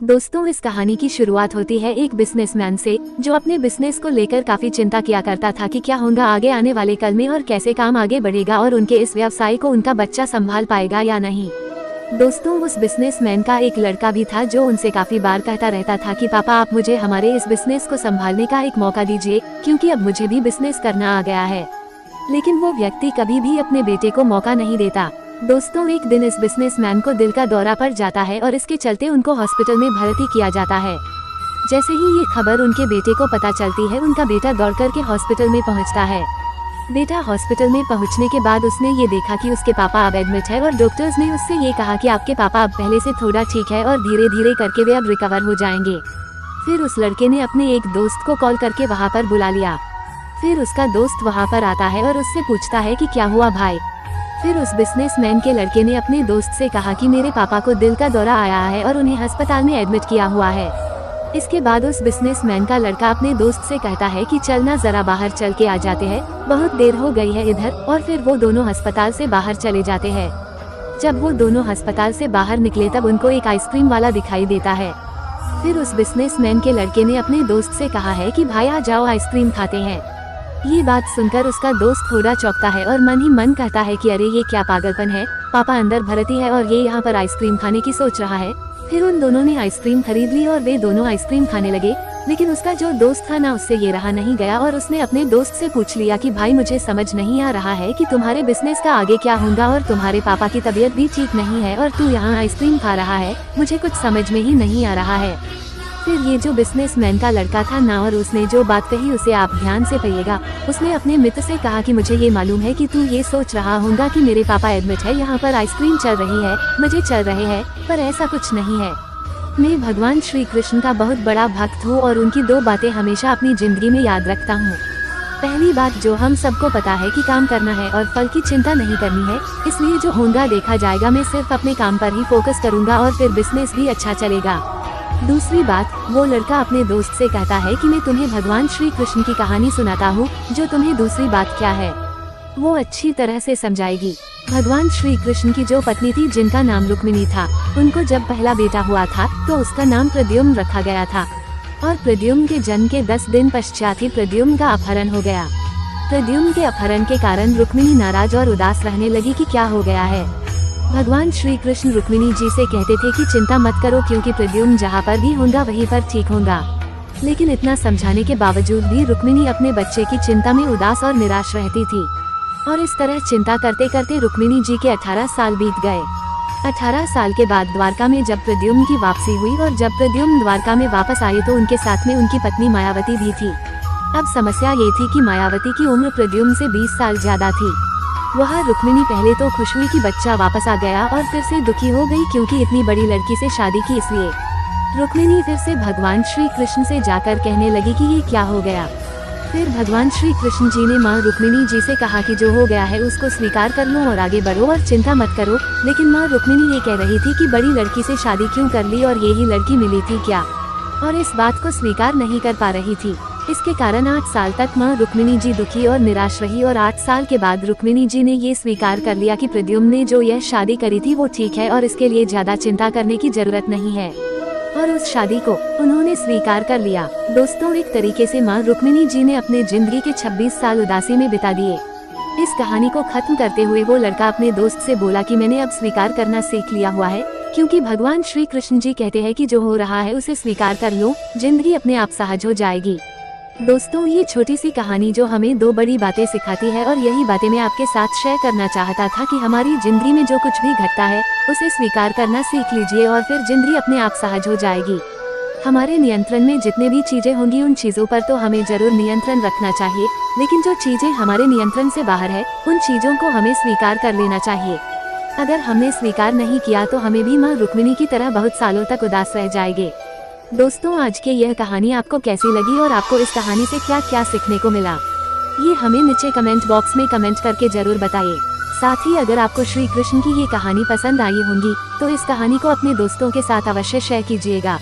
दोस्तों, इस कहानी की शुरुआत होती है एक बिजनेसमैन से जो अपने बिजनेस को लेकर काफी चिंता किया करता था कि क्या होगा आगे आने वाले कल में और कैसे काम आगे बढ़ेगा और उनके इस व्यवसाय को उनका बच्चा संभाल पाएगा या नहीं। दोस्तों, उस बिजनेसमैन का एक लड़का भी था जो उनसे काफी बार कहता रहता था कि पापा, आप मुझे हमारे इस बिजनेस को संभालने का एक मौका दीजिए, क्योंकि अब मुझे भी बिजनेस करना आ गया है। लेकिन वो व्यक्ति कभी भी अपने बेटे को मौका नहीं देता। दोस्तों, एक दिन इस बिजनेसमैन को दिल का दौरा पड़ जाता है और इसके चलते उनको हॉस्पिटल में भर्ती किया जाता है। जैसे ही ये खबर उनके बेटे को पता चलती है, उनका बेटा दौड़ करके हॉस्पिटल में पहुंचता है। बेटा हॉस्पिटल में पहुंचने के बाद उसने ये देखा कि उसके पापा अब एडमिट है और डॉक्टर्स ने उससे ये कहा कि आपके पापा अब पहले से थोड़ा ठीक है और धीरे धीरे करके वे अब रिकवर हो जाएंगे। फिर उस लड़के ने अपने एक दोस्त को कॉल करके वहाँ पर बुला लिया। फिर उसका दोस्त वहाँ पर आता है और उससे पूछता है कि क्या हुआ भाई। फिर उस बिजनेसमैन के लड़के ने अपने दोस्त से कहा कि मेरे पापा को दिल का दौरा आया है और उन्हें अस्पताल में एडमिट किया हुआ है। इसके बाद उस बिजनेसमैन का लड़का अपने दोस्त से कहता है कि चलना जरा बाहर चल के आ जाते हैं, बहुत देर हो गई है इधर। और फिर वो दोनों अस्पताल से बाहर चले जाते हैं। जब वो दोनों अस्पताल से बाहर निकले तब उनको एक आइसक्रीम वाला दिखाई देता है। फिर उस बिजनेसमैन के लड़के ने अपने दोस्त से कहा है कि भाई आ जाओ, आइसक्रीम खाते हैं। ये बात सुनकर उसका दोस्त थोड़ा चौंकता है और मन ही मन कहता है कि अरे ये क्या पागलपन है, पापा अंदर भर्ती है और ये यहाँ पर आइसक्रीम खाने की सोच रहा है। फिर उन दोनों ने आइसक्रीम खरीद ली और वे दोनों आइसक्रीम खाने लगे। लेकिन उसका जो दोस्त था ना, उससे ये रहा नहीं गया और उसने अपने दोस्त से पूछ लिया कि भाई, मुझे समझ नहीं आ रहा है कि तुम्हारे बिजनेस का आगे क्या होगा और तुम्हारे पापा की तबीयत भी ठीक नहीं है और तू यहाँ आइसक्रीम खा रहा है, मुझे कुछ समझ में ही नहीं आ रहा है। फिर ये जो बिजनेसमैन का लड़का था ना, और उसने जो बात कही उसे आप ध्यान से कहिएगा। उसने अपने मित्र से कहा कि मुझे ये मालूम है कि तू ये सोच रहा होगा कि मेरे पापा एडमिट है, यहाँ पर आइसक्रीम चल रही है, मुझे चल रहे हैं, पर ऐसा कुछ नहीं है। मैं भगवान श्री कृष्ण का बहुत बड़ा भक्त हूँ और उनकी दो बातें हमेशा अपनी जिंदगी में याद रखता हूँ। पहली बात, जो हम सबको पता है कि काम करना है और फल की चिंता नहीं करनी है, इसलिए जो होगा देखा जाएगा। मैं सिर्फ अपने काम पर ही फोकस करूँगा और फिर बिजनेस भी अच्छा चलेगा। दूसरी बात, वो लड़का अपने दोस्त से कहता है कि मैं तुम्हें भगवान श्री कृष्ण की कहानी सुनाता हूँ, जो तुम्हें दूसरी बात क्या है वो अच्छी तरह से समझाएगी। भगवान श्री कृष्ण की जो पत्नी थी, जिनका नाम रुक्मिणी था, उनको जब पहला बेटा हुआ था तो उसका नाम प्रद्युम्न रखा गया था। और प्रद्युम्न के जन्म के 10 दिन पश्चात ही प्रद्युम्न का अपहरण हो गया। प्रद्युम्न के अपहरण के कारण रुक्मिणी नाराज और उदास रहने लगी कि क्या हो गया है। भगवान श्री कृष्ण रुक्मिणी जी से कहते थे कि चिंता मत करो, क्योंकि प्रद्युम्न जहाँ पर भी होगा वहीं पर ठीक होगा। लेकिन इतना समझाने के बावजूद भी रुक्मिणी अपने बच्चे की चिंता में उदास और निराश रहती थी। और इस तरह चिंता करते करते रुक्मिणी जी के 18 साल बीत गए। 18 साल के बाद द्वारका में जब प्रद्युम्न की वापसी हुई और जब प्रद्युम्न द्वारका में वापस आए तो उनके साथ में उनकी पत्नी मायावती भी थी। अब समस्या ये थी कि मायावती की उम्र प्रद्युम्न से 20 साल ज्यादा थी। वह रुक्मिणी पहले तो खुश हुई कि बच्चा वापस आ गया और फिर से दुखी हो गई, क्योंकि इतनी बड़ी लड़की से शादी की, इसलिए रुक्मिणी फिर से भगवान श्री कृष्ण से जाकर कहने लगी कि ये क्या हो गया। फिर भगवान श्री कृष्ण जी ने माँ रुक्मिणी जी से कहा कि जो हो गया है उसको स्वीकार कर लो और आगे बढ़ो और चिंता मत करो। लेकिन माँ रुक्मिणी ये कह रही थी कि बड़ी लड़की से शादी क्यों कर ली और यही लड़की मिली थी क्या, और इस बात को स्वीकार नहीं कर पा रही थी। इसके कारण 8 साल तक माँ रुक्मिणी जी दुखी और निराश रही और 8 साल के बाद रुक्मिणी जी ने ये स्वीकार कर लिया कि प्रद्युम्न ने जो यह शादी करी थी वो ठीक है और इसके लिए ज्यादा चिंता करने की जरूरत नहीं है, और उस शादी को उन्होंने स्वीकार कर लिया। दोस्तों, एक तरीके से माँ रुक्मिणी जी ने अपने जिंदगी के 26 साल उदासी में बिता दिए। इस कहानी को खत्म करते हुए वो लड़का अपने दोस्त से बोला कि मैंने अब स्वीकार करना सीख लिया हुआ है, क्योंकि भगवान श्री कृष्ण जी कहते हैं कि जो हो रहा है उसे स्वीकार कर लो, जिंदगी अपने आप सहज हो जाएगी। दोस्तों, ये छोटी सी कहानी जो हमें 2 बड़ी बातें सिखाती है और यही बातें मैं आपके साथ शेयर करना चाहता था कि हमारी जिंदगी में जो कुछ भी घटता है उसे स्वीकार करना सीख लीजिए और फिर जिंदगी अपने आप सहज हो जाएगी। हमारे नियंत्रण में जितने भी चीजें होंगी उन चीजों पर तो हमें जरूर नियंत्रण रखना चाहिए, लेकिन जो चीजें हमारे नियंत्रण से बाहर है उन चीजों को हमें स्वीकार कर लेना चाहिए। अगर हमने स्वीकार नहीं किया तो हमें भी माँ रुक्मिणी की तरह बहुत सालों तक उदास रह जाएंगे। दोस्तों, आज की यह कहानी आपको कैसी लगी और आपको इस कहानी से क्या क्या सीखने को मिला, ये हमें नीचे कमेंट बॉक्स में कमेंट करके जरूर बताइए। साथ ही अगर आपको श्री कृष्ण की ये कहानी पसंद आई होंगी तो इस कहानी को अपने दोस्तों के साथ अवश्य शेयर कीजिएगा।